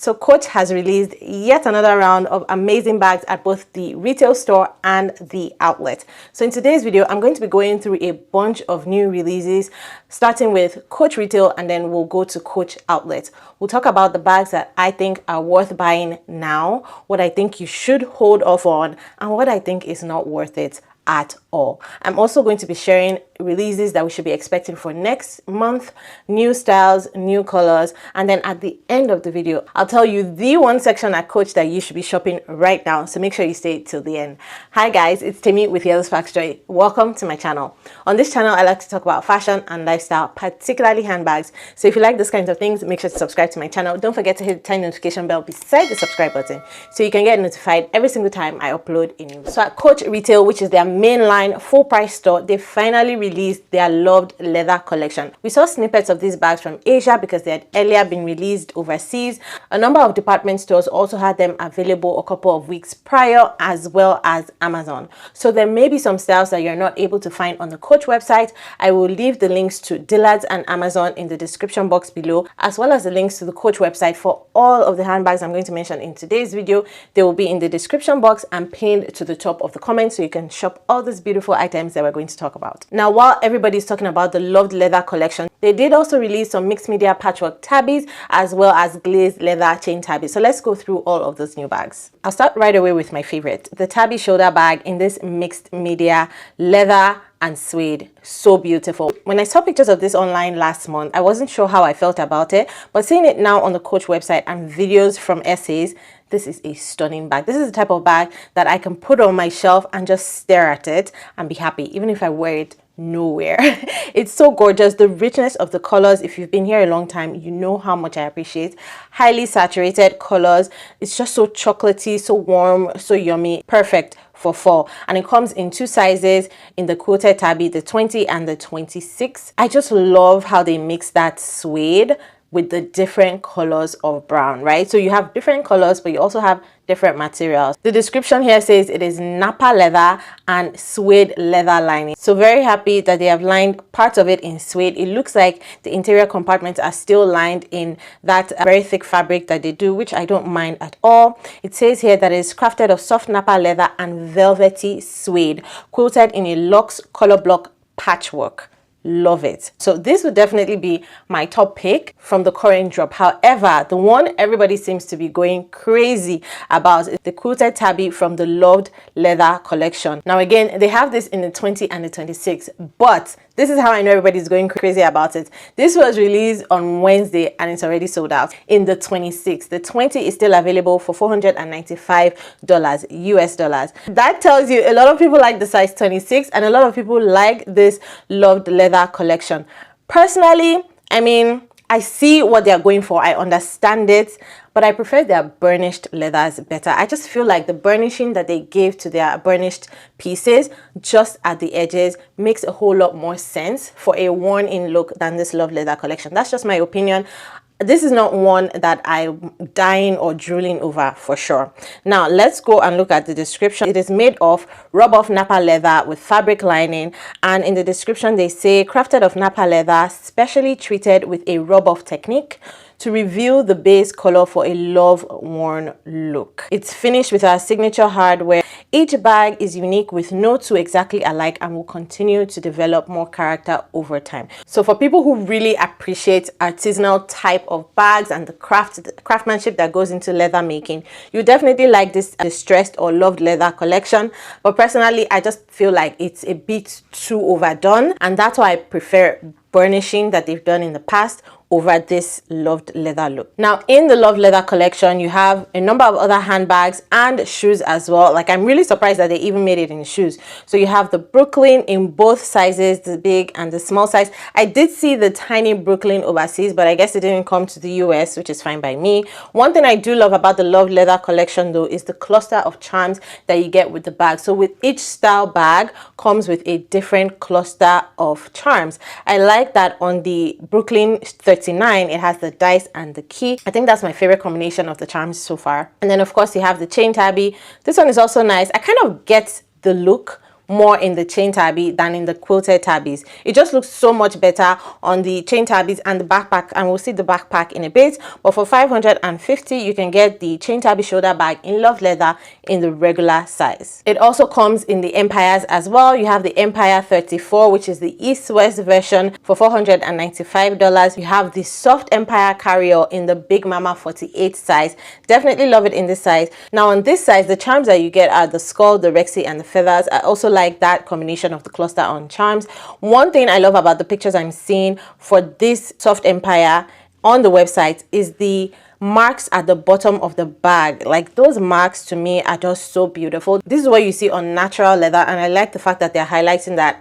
So Coach has released yet another round of amazing bags at both the retail store and the outlet. So in today's video, I'm going to be going through a bunch of new releases, starting with Coach retail, and then we'll go to Coach outlet. We'll talk about the bags that I think are worth buying now, what I think you should hold off on, and what I think is not worth it at all. I'm also going to be sharing releases that we should be expecting for next month, new styles, new colors, and then at the end of the video, I'll tell you the one section at Coach that you should be shopping right now, so make sure you stay till the end. Hi guys, it's Timmy with YellowSparksJoy. Welcome to my channel. On this channel, I like to talk about fashion and lifestyle, particularly handbags. So if you like these kinds of things, make sure to subscribe to my channel. Don't forget to hit the tiny notification bell beside the subscribe button so you can get notified every single time I upload a new video. So at Coach retail, which is their mainline full price store, they finally released their Loved Leather collection. We saw snippets of these bags from Asia because they had earlier been released overseas. A number of department stores also had them available a couple of weeks prior, as well as Amazon. So there may be some styles that you're not able to find on the Coach website. I will leave the links to Dillard's and Amazon in the description box below, as well as the links to the Coach website for all of the handbags I'm going to mention in today's video. They will be in the description box and pinned to the top of the comments, so you can shop all these beautiful items that we're going to talk about. Now, while everybody's talking about the Loved Leather collection, they did also release some mixed media patchwork tabbies as well as glazed leather chain tabbies. So let's go through all of those new bags. I'll start right away with my favorite, the tabby shoulder bag in this mixed media leather and suede. So beautiful. When I saw pictures of this online last month, I wasn't sure how I felt about it, but seeing it now on the Coach website and videos from essays, this is a stunning bag. This is the type of bag that I can put on my shelf and just stare at it and be happy, even if I wear it nowhere. It's so gorgeous. The richness of the colors, if you've been here a long time, you know how much I appreciate highly saturated colors. It's just so chocolatey, so warm, so yummy, perfect for fall. And it comes in two sizes, in the quilted tabby, the 20 and the 26. I just love how they mix that suede with the different colors of brown, right? So you have different colors, but you also have different materials. The description here says it is Napa leather and suede leather lining. So very happy that they have lined part of it in suede. It looks like the interior compartments are still lined in that very thick fabric that they do, which I don't mind at all. It says here that it's crafted of soft Napa leather and velvety suede, quilted in a luxe color block patchwork. Love it. So this would definitely be my top pick from the current drop. However, the one everybody seems to be going crazy about is the quilted tabby from the Loved Leather collection. Now again, they have this in the 20 and the 26, but this is how I know everybody's going crazy about it. This was released on Wednesday and it's already sold out in the 26. The 20 is still available for $495 US dollars. That tells you a lot of people like the size 26 and a lot of people like this Loved Leather collection. Personally, I mean, I see what they're going for. I understand it, but I prefer their burnished leathers better. I just feel like the burnishing that they gave to their burnished pieces just at the edges makes a whole lot more sense for a worn-in look than this Loved Leather collection. That's just my opinion. This is not one that I'm dying or drooling over for sure. Now let's go and look at the description. It is made of rub-off Napa leather with fabric lining, and in the description they say crafted of Napa leather, specially treated with a rub-off technique to reveal the base color for a love-worn look. It's finished with our signature hardware. Each bag is unique with no two exactly alike and will continue to develop more character over time. So for people who really appreciate artisanal type of bags and the craftsmanship that goes into leather making, you definitely like this distressed or Loved Leather collection. But personally, I just feel like it's a bit too overdone, and that's why I prefer burnishing that they've done in the past over this Loved Leather look. Now in the Loved Leather collection, you have a number of other handbags and shoes as well. Like, I'm really surprised that they even made it in shoes. So you have the Brooklyn in both sizes, the big and the small size. I did see the tiny Brooklyn overseas, but I guess it didn't come to the US, which is fine by me. One thing I do love about the Loved Leather collection though is the cluster of charms that you get with the bag. So with each style bag comes with a different cluster of charms. I like that on the Brooklyn 39, it has the dice and the key. I think that's my favorite combination of the charms so far. And then of course you have the chain tabby. This one is also nice. I kind of get the look more in the chain tabby than in the quilted tabbies. It just looks so much better on the chain tabbies and the backpack, and we'll see the backpack in a bit. But for $550, you can get the chain tabby shoulder bag in Loved Leather in the regular size. It also comes in the Empires as well. You have the Empire 34, which is the East-West version, for $495. You have the soft Empire carrier in the Big Mama 48 size. Definitely love it in this size. Now on this size, the charms that you get are the skull, the rexy, and the feathers. I also like that combination of the cluster on charms. One thing I love about the pictures I'm seeing for this soft Empire on the website is the marks at the bottom of the bag. Like, those marks to me are just so beautiful. This is what you see on natural leather, and I like the fact that they're highlighting that.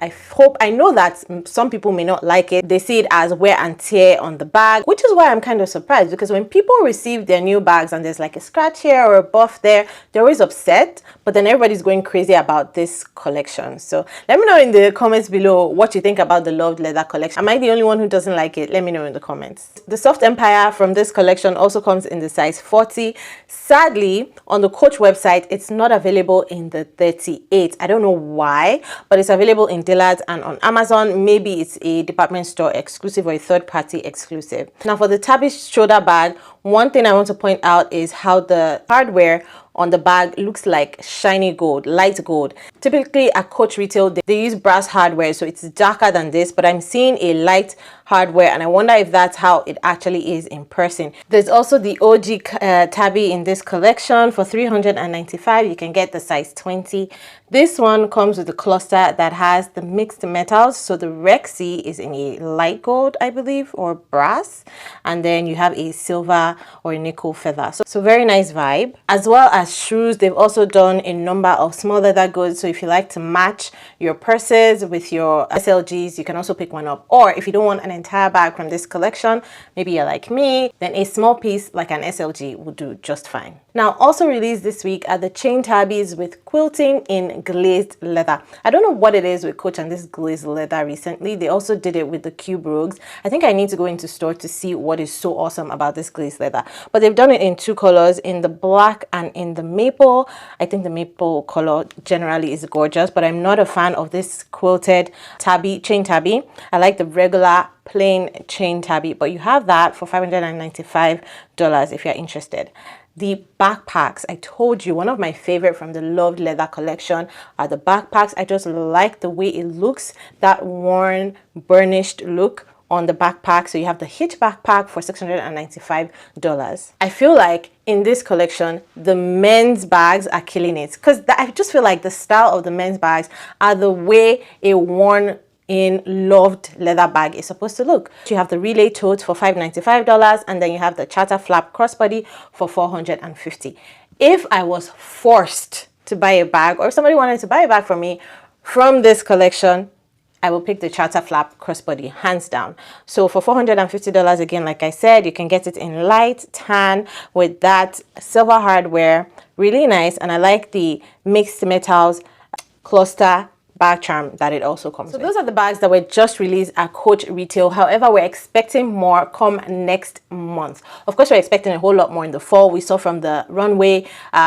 I know that some people may not like it. They see it as wear and tear on the bag, which is why I'm kind of surprised, because when people receive their new bags and there's like a scratch here or a buff there, they're always upset, but then everybody's going crazy about this collection. So let me know in the comments below what you think about the Loved Leather collection. Am I the only one who doesn't like it? Let me know in the comments. The soft Empire from this collection also comes in the size 40. Sadly, on the Coach website, it's not available in the 38. I don't know why, but it's available in Dillard's and on Amazon. Maybe it's a department store exclusive or a third-party exclusive. Now for the Tabbies shoulder bag, one thing I want to point out is how the hardware on the bag looks like shiny gold, light gold. Typically at Coach retail, they use brass hardware, so it's darker than this, but I'm seeing a light hardware, and I wonder if that's how it actually is in person. There's also the OG tabby in this collection for $395. You can get the size 20. This one comes with a cluster that has the mixed metals, so the rexy is in a light gold, I believe, or brass, and then you have a silver or a nickel feather. So very nice vibe. As well as shoes, they've also done a number of small leather goods, so if you like to match your purses with your SLGs, you can also pick one up. Or if you don't want an entire bag from this collection, maybe you're like me, then a small piece like an SLG will do just fine. Now, also released this week are the chain tabbies with quilting in glazed leather. I don't know what it is with Coach and this glazed leather recently. They also did it with the cube rogues. I think I need to go into store to see what is so awesome about this glazed leather. But they've done it in two colors, in the black and in the maple. I think the maple color generally is gorgeous, but I'm not a fan of this quilted tabby, chain tabby. I like the regular plain chain tabby, but you have that for $595 if you're interested. The backpacks, I told you, one of my favorite from the Loved Leather collection are the backpacks. I just like the way it looks, that worn, burnished look on the backpack. So you have the Hitch backpack for $695. I feel like in this collection, the men's bags are killing it, because I just feel like the style of the men's bags are the way a worn in Loved Leather bag is supposed to look. You have the relay tote for $595, and then you have the charter flap crossbody for $450. If I was forced to buy a bag, or if somebody wanted to buy a bag for me from this collection, I will pick the charter flap crossbody, hands down. So for $450, again, like I said, you can get it in light tan with that silver hardware. Really nice, and I like the mixed metals cluster bag charm that it also comes with. So those are the bags that were just released at Coach retail. However, we're expecting more come next month. Of course, we're expecting a whole lot more in the fall. We saw from the runway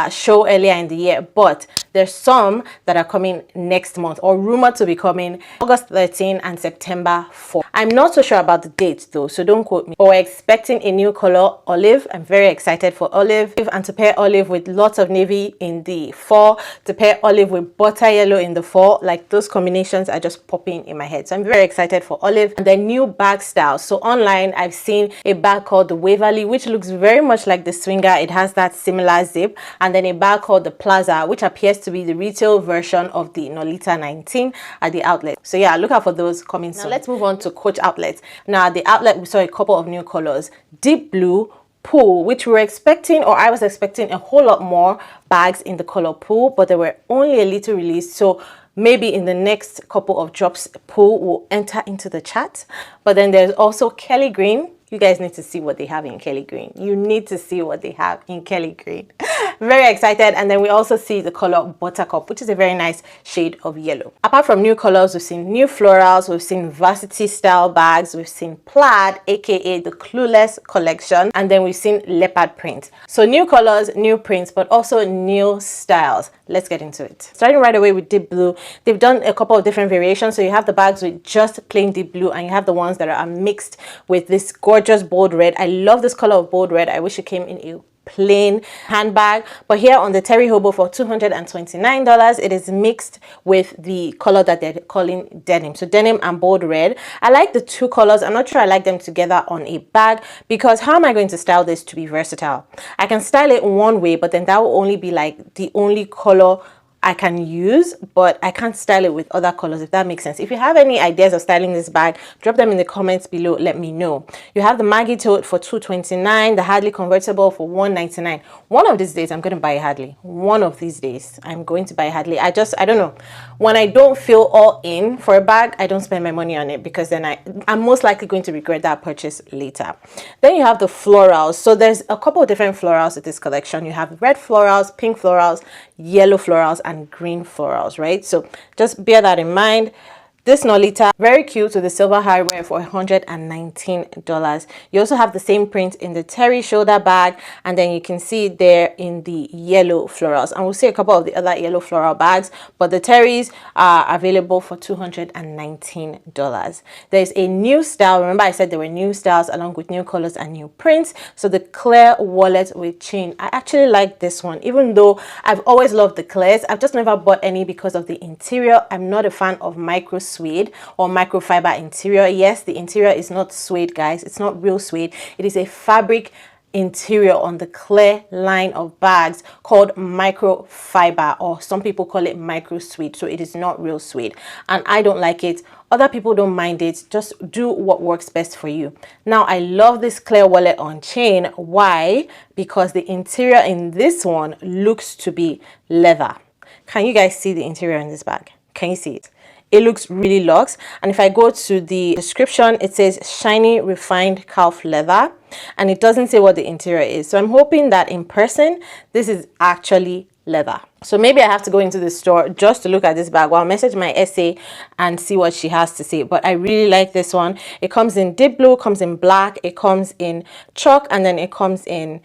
show earlier in the year, but there's some that are coming next month, or rumored to be coming August 13 and September 4. I'm not so sure about the dates though, so don't quote me. But we're expecting a new color, olive. I'm very excited for olive, and to pair olive with lots of navy in the fall, to pair olive with butter yellow in the fall. Like, those combinations are just popping in my head. So I'm very excited for olive. And then new bag styles. So online, I've seen a bag called the Waverly, which looks very much like the Swinger. It has that similar zip. And then a bag called the Plaza, which appears to be the retail version of the Nolita 19 at the outlet. So yeah, look out for those coming soon. Now let's move on to Coach outlets. Now at the outlet, we saw a couple of new colors. Deep blue, pool, which we were expecting, or I was expecting a whole lot more bags in the color pool, but there were only a little released. So maybe in the next couple of drops, pool will enter into the chat. But then there's also Kelly Green. You guys need to see what they have in Kelly Green. You need to see what they have in Kelly Green. Very excited. And then we also see the color Buttercup, which is a very nice shade of yellow. Apart from new colors, we've seen new florals, we've seen varsity style bags, we've seen Plaid, aka the Clueless collection, and then we've seen Leopard print. So new colors, new prints, but also new styles. Let's get into it. Starting right away with deep blue, they've done a couple of different variations. So you have the bags with just plain deep blue, and you have the ones that are mixed with this gorgeous bold red. I love this color of bold red. I wish it came in a plain handbag, but here on the Terry Hobo for $229, it is mixed with the color that they're calling denim. So denim and bold red. I like the two colors. I'm not sure I like them together on a bag, because how am I going to style this to be versatile? I can style it one way, but then that will only be like the only color I can use, but I can't style it with other colors, if that makes sense. If you have any ideas of styling this bag, drop them in the comments below. Let me know. You have the Maggie Tote for $229, the Hadley convertible for $199. One of these days I'm going to buy a Hadley. One of these days I'm going to buy a Hadley. I don't know, when I don't feel all in for a bag, I don't spend my money on it, because then I'm most likely going to regret that purchase later. Then you have the florals. So there's a couple of different florals with this collection. You have red florals, pink florals, yellow florals, and green florals, right? So just bear that in mind. This Nolita, very cute, with the silver hardware for $119. You also have the same print in the Terry shoulder bag, and then you can see it there in the yellow florals. And we'll see a couple of the other yellow floral bags, but the Terrys are available for $219. There's a new style. Remember I said there were new styles along with new colors and new prints. So the clear wallet with chain. I actually like this one, even though I've always loved the clears. I've just never bought any because of the interior. I'm not a fan of micro suede or microfiber interior. Yes, the interior is not suede, guys. It's not real suede. It is a fabric interior on the clear line of bags called microfiber, or some people call it micro suede. So it is not real suede, and I don't like it. Other people don't mind it. Just do what works best for you. Now I love this clear wallet on chain. Why? Because the interior in this one looks to be leather. Can you guys see the interior in this bag? Can you see it? It looks really luxe. And if I go to the description, it says shiny refined calf leather, and it doesn't say what the interior is. So I'm hoping that in person this is actually leather. So maybe I have to go into the store just to look at this bag. Well, I'll message my essay and see what she has to say. But I really like this one. It comes in deep blue, comes in black, it comes in chalk, and then it comes in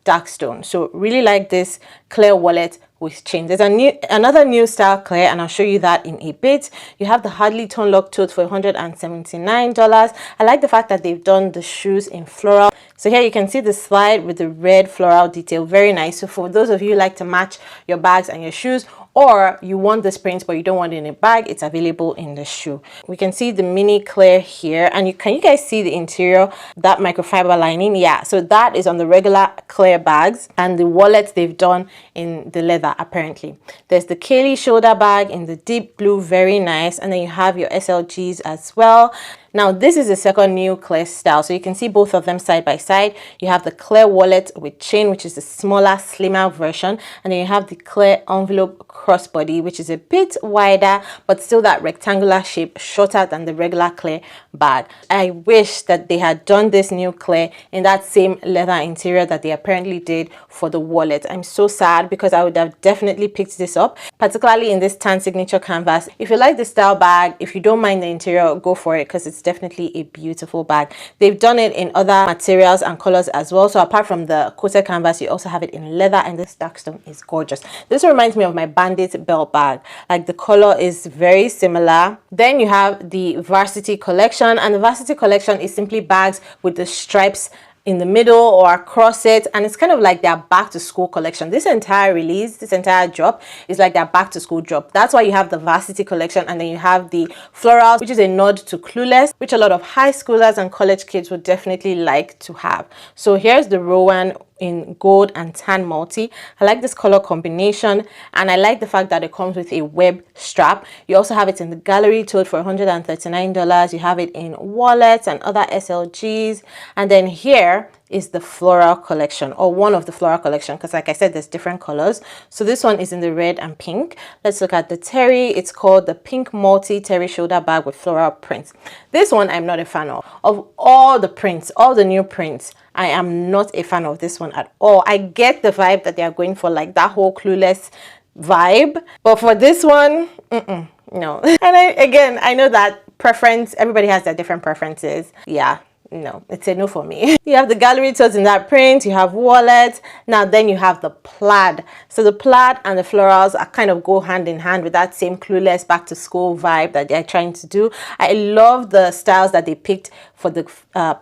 dark stone. So really like this clear wallet with chain. There's another new style clear, and I'll show you that in a bit. You have the Hadley Tone Lock Tote for $179. I like the fact that they've done the shoes in floral. So here you can see the slide with the red floral detail. Very nice. So for those of you who like to match your bags and your shoes, or you want this print but you don't want it in a bag, it's available in the shoe. We can see the mini clear here, and can you guys see the interior, that microfiber lining? Yeah, so that is on the regular clear bags, and the wallets they've done in the leather apparently. There's the Kaylee shoulder bag in the deep blue, very nice, and then you have your SLGs as well. Now this is the second new clear style, so you can see both of them side by side. You have the clear wallet with chain, which is the smaller, slimmer version, and then you have the clear envelope crossbody, which is a bit wider but still that rectangular shape, shorter than the regular clear bag. I wish that they had done this new clear in that same leather interior that they apparently did for the wallet. I'm so sad, because I would have definitely picked this up, particularly in this tan signature canvas. If you like the style bag, if you don't mind the interior, go for it, because it's definitely a beautiful bag. They've done it in other materials and colors as well. So apart from the coated canvas, you also have it in leather, and this dark stone is gorgeous. This reminds me of my Bandit belt bag. Like, the color is very similar. Then you have the Varsity collection, and the Varsity collection is simply bags with the stripes in the middle or across it, and it's kind of like their back to school collection. This entire release, this entire drop is like their back to school drop. That's why you have the Varsity collection, and then you have the florals, which is a nod to Clueless, which a lot of high schoolers and college kids would definitely like to have. So here's the Rowan in gold and tan multi. I like this color combination, and I like the fact that it comes with a web strap. You also have it in the gallery tote for $139. You have it in wallets and other SLGs, and then here is the floral collection, or one of the floral collection, because like I said, there's different colors. So this one is in the red and pink. Let's look at the terry. It's called the Pink Multi Terry Shoulder Bag with floral prints. This one I'm not a fan of. Of all the prints, all the new prints, I am not a fan of this one at all. I get the vibe that they are going for, like that whole Clueless vibe, but for this one, no. And I know that preference, everybody has their different preferences. Yeah, no, it's a no for me. You have the gallery totes in that print, you have wallets. Now then you have the plaid. So the plaid and the florals are kind of go hand in hand with that same Clueless back to school vibe that they're trying to do. I love the styles that they picked for the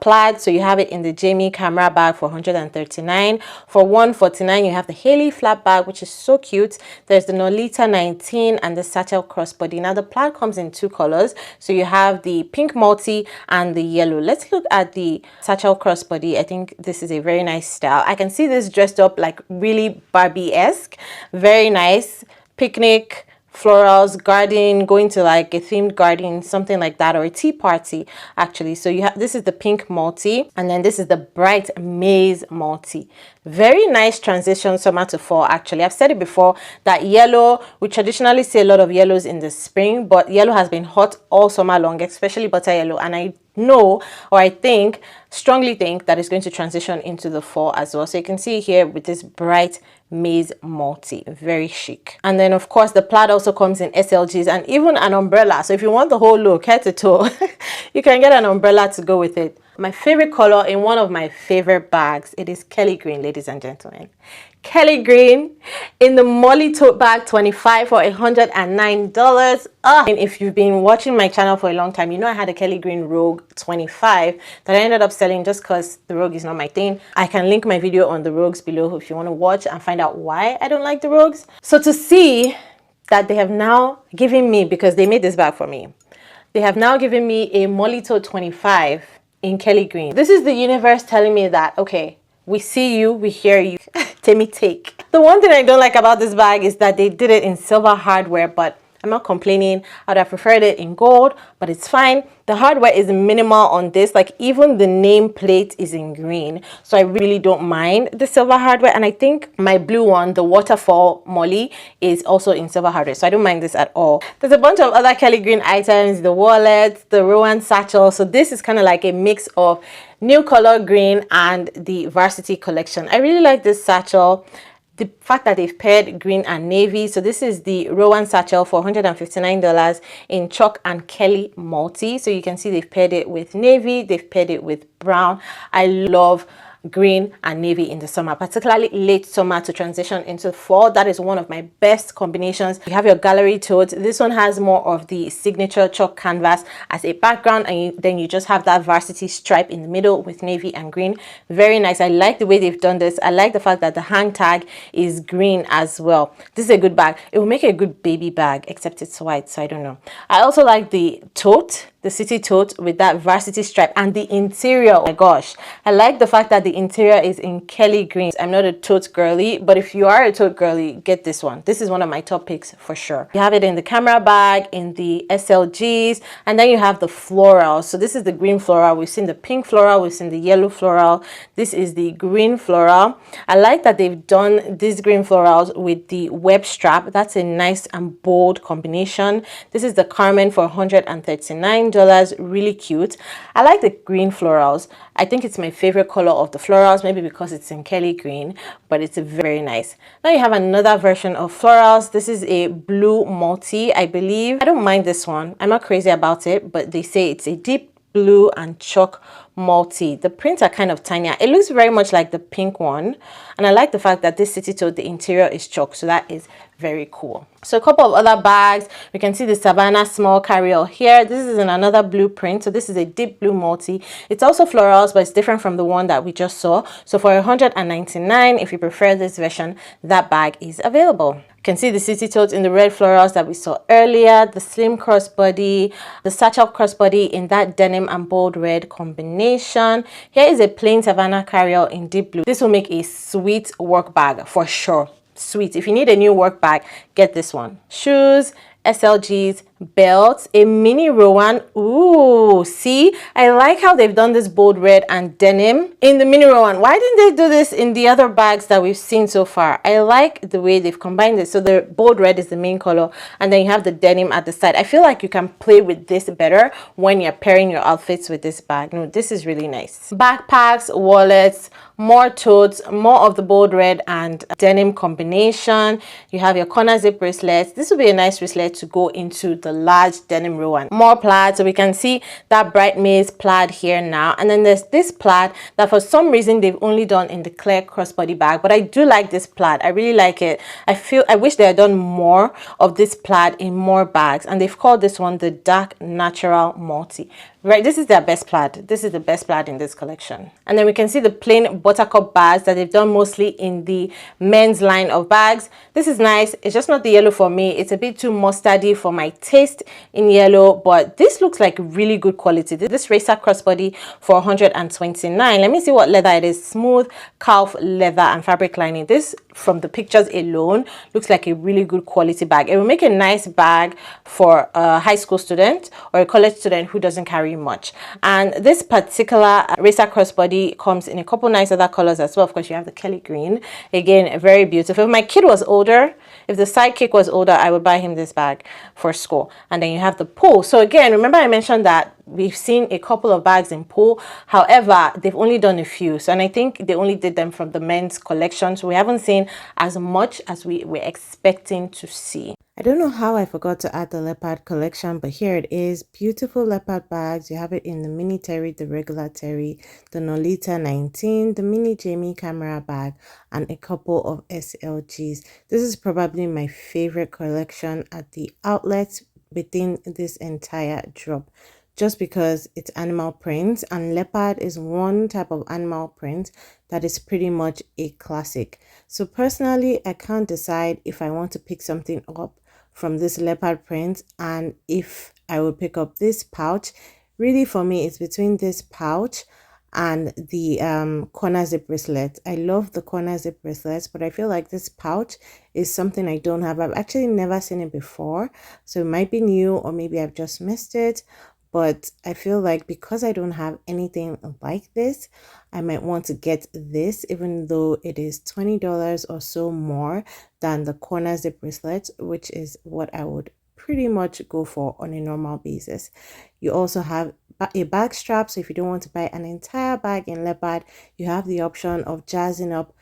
plaid. So you have it in the Jamie camera bag for $139. For $149, you have the Haley flat bag, which is so cute. There's the Nolita 19 and the Satchel crossbody. Now the plaid comes in two colors. So you have the pink multi and the yellow. Let's look at the Satchel crossbody. I think this is a very nice style. I can see this dressed up like really Barbie-esque. Very nice. Picnic, florals, garden, going to like a themed garden, something like that, or a tea party actually. So you have, this is the pink multi, and then this is the bright maize multi. Very nice transition summer to fall. Actually, I've said it before that yellow, we traditionally see a lot of yellows in the spring, but yellow has been hot all summer long, especially butter yellow, and I know, or I think, strongly think that it's going to transition into the fall as well. So you can see here with this bright maize multi, very chic. And then of course the plaid also comes in SLGs and even an umbrella. So if you want the whole look head to toe, you can get an umbrella to go with it. My favorite color in one of my favorite bags, it is Kelly green, ladies and gentlemen. Kelly green in the Molly tote bag, 25 for $109. And if you've been watching my channel for a long time, you know I had a Kelly green Rogue 25 that I ended up selling just because the Rogue is not my thing. I can link my video on the Rogues below if you want to watch and find out why I don't like the Rogues. So to see that they have now given me, because they made this bag for me, they have now given me a Molly tote 25 in Kelly green. This is the universe telling me that, okay, we see you, we hear you. Take. The one thing I don't like about this bag is that they did it in silver hardware, but I'm not complaining. I would have preferred it in gold, but it's fine. The hardware is minimal on this. Like even the name plate is in green, so I really don't mind the silver hardware. And I think my blue one, the waterfall Molly, is also in silver hardware, so I don't mind this at all. There's a bunch of other Kelly green items, the wallet, the Rowan satchel. So this is kind of like a mix of new color green and the varsity collection. I really like this satchel. The fact that they've paired green and navy. So this is the Rowan satchel for $159 in chalk and Kelly multi. So you can see they've paired it with navy, they've paired it with brown. I love green and navy in the summer, particularly late summer to transition into fall. That is one of my best combinations. You have your gallery tote. This one has more of the signature chalk canvas as a background, and then you just have that varsity stripe in the middle with navy and green. Very nice. I like the way they've done this. I like the fact that the hang tag is green as well. This is a good bag. It will make a good baby bag, except it's white, so I don't know. I also like the tote, the city tote with that varsity stripe, and the interior. Oh my gosh, I like the fact that the interior is in Kelly green. I'm not a tote girly, but if you are a tote girly, get this one. This is one of my top picks for sure. You have it in the camera bag, in the SLGs, and then you have the floral. So this is the green floral. We've seen the pink floral, we've seen the yellow floral. This is the green floral. I like that they've done these green florals with the web strap. That's a nice and bold combination. This is the Carmen for $139. Really cute. I like the green florals. I think it's my favorite color of the florals, maybe because it's in Kelly green, but it's very nice. Now you have another version of florals. This is a blue multi, I believe. I don't mind this one. I'm not crazy about it, but they say it's a deep blue and chalk multi. The prints are kind of tinier. It looks very much like the pink one, and I like the fact that this city tote, the interior is chalk, so that is very cool. So a couple of other bags. We can see the Savannah small carry-all here. This is in another blue print. So this is a deep blue multi. It's also florals, but it's different from the one that we just saw. So for $199, if you prefer this version, that bag is available. You can see the city tote in the red florals that we saw earlier, the slim crossbody, the satchel crossbody in that denim and bold red combination. Here is a plain Savannah carry-all in deep blue. This will make a sweet work bag for sure. Sweet. If you need a new work bag, get this one. Shoes, SLGs, belt, a mini Rowan. Ooh, see, I like how they've done this bold red and denim in the mini Rowan. Why didn't they do this in the other bags that we've seen so far? I like the way they've combined it. So the bold red is the main color, and then you have the denim at the side. I feel like you can play with this better when you're pairing your outfits with this bag. No, this is really nice. Backpacks, wallets, more totes, more of the bold red and denim combination. You have your corner zip bracelets. This will be a nice bracelet to go into the large denim Rowan. More plaid, so we can see that bright maize plaid here now, and then there's this plaid that for some reason they've only done in the clear crossbody bag, but I do like this plaid. I really like it. I wish they had done more of this plaid in more bags, and they've called this one the dark natural multi. Right, this is their best plaid. This is the best plaid in this collection. And then we can see the plain buttercup bags that they've done mostly in the men's line of bags. This is nice. It's just not the yellow for me. It's a bit too mustardy for my taste in yellow, but this looks like really good quality. This racer crossbody for 129. Let me see what leather it is. Smooth calf leather and fabric lining. This, from the pictures alone, looks like a really good quality bag. It will make a nice bag for a high school student or a college student who doesn't carry much. And this particular racer crossbody comes in a couple nice other colors as well. Of course, you have the Kelly green, again very beautiful. If my kid was older, if the sidekick was older, I would buy him this bag for school. And then you have the pool. So again, remember I mentioned that we've seen a couple of bags in pool. However, they've only done a few, so, and I think they only did them from the men's collection, so we haven't seen as much as we were expecting to see. I don't know how I forgot to add the leopard collection, but here it is. Beautiful leopard bags. You have it in the mini Terry, the regular Terry, the Nolita 19, the mini Jamie camera bag, and a couple of SLGs. This is probably my favorite collection at the outlet within this entire drop, just because it's animal print, and leopard is one type of animal print that is pretty much a classic. So personally, I can't decide if I want to pick something up from this leopard print and if I would pick up this pouch. Really, for me, it's between this pouch and the corner zip bracelet. I love the corner zip bracelets, but I feel like this pouch is something I don't have. I've actually never seen it before, so it might be new, or maybe I've just missed it. But I feel like because I don't have anything like this, I might want to get this, even though it is $20 or so more than the corner zip bracelet, which is what I would pretty much go for on a normal basis. You also have a bag strap, so if you don't want to buy an entire bag in leopard, you have the option of jazzing up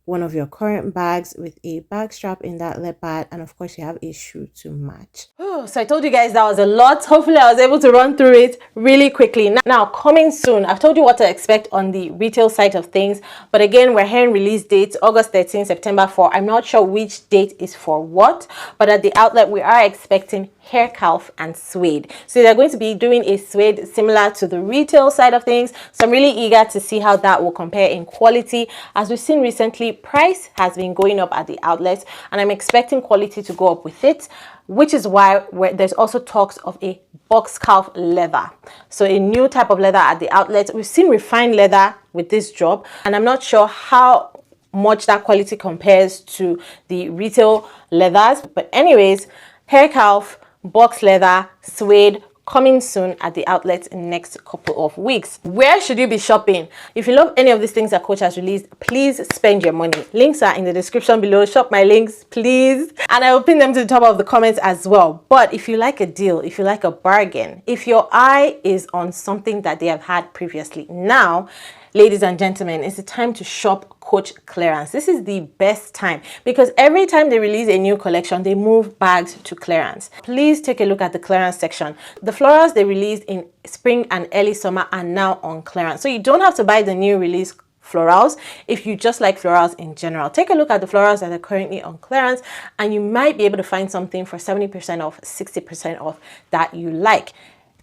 one of your current bags with a bag strap in that leopard, and of course you have a shoe to match. So I told you guys that was a lot. Hopefully I was able to run through it really quickly. Now coming soon, I've told you what to expect on the retail side of things, but again, we're hearing release dates August 13, September 4. I'm not sure which date is for what, but at the outlet we are expecting hair calf and suede. So they're going to be doing a suede similar to the retail side of things, so I'm really eager to see how that will compare in quality. As we've seen recently, price has been going up at the outlets, and I'm expecting quality to go up with it, which is why there's also talks of a box calf leather, so a new type of leather at the outlet. We've seen refined leather with this drop, and I'm not sure how much that quality compares to the retail leathers, but anyways, hair calf, box leather, suede, coming soon at the outlets in the next couple of weeks. Where should you be shopping? If you love any of these things that Coach has released, please spend your money. Links are in the description below. Shop my links, please. And I will pin them to the top of the comments as well. But if you like a deal, if you like a bargain, if your eye is on something that they have had previously, now, ladies and gentlemen, it's the time to shop Coach clearance. This is the best time because every time they release a new collection, they move bags to clearance. Please take a look at the clearance section. The florals they released in spring and early summer are now on clearance, so you don't have to buy the new release florals if you just like florals in general. Take a look at the florals that are currently on clearance, and you might be able to find something for 70% off, 60% off that you like.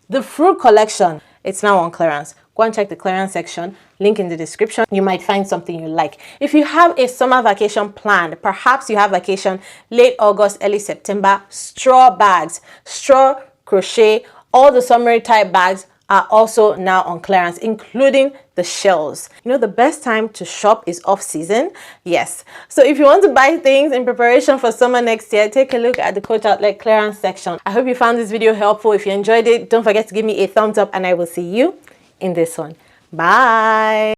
The fruit collection, it's now on clearance. Go and check the clearance section, link in the description. You might find something you like. If you have a summer vacation planned, perhaps you have vacation late August, early September, straw bags, straw crochet, all the summery type bags are also now on clearance, including the shells. You know, the best time to shop is off season. Yes. So if you want to buy things in preparation for summer next year, take a look at the Coach Outlet clearance section. I hope you found this video helpful. If you enjoyed it, don't forget to give me a thumbs up, and I will see you in this one. Bye.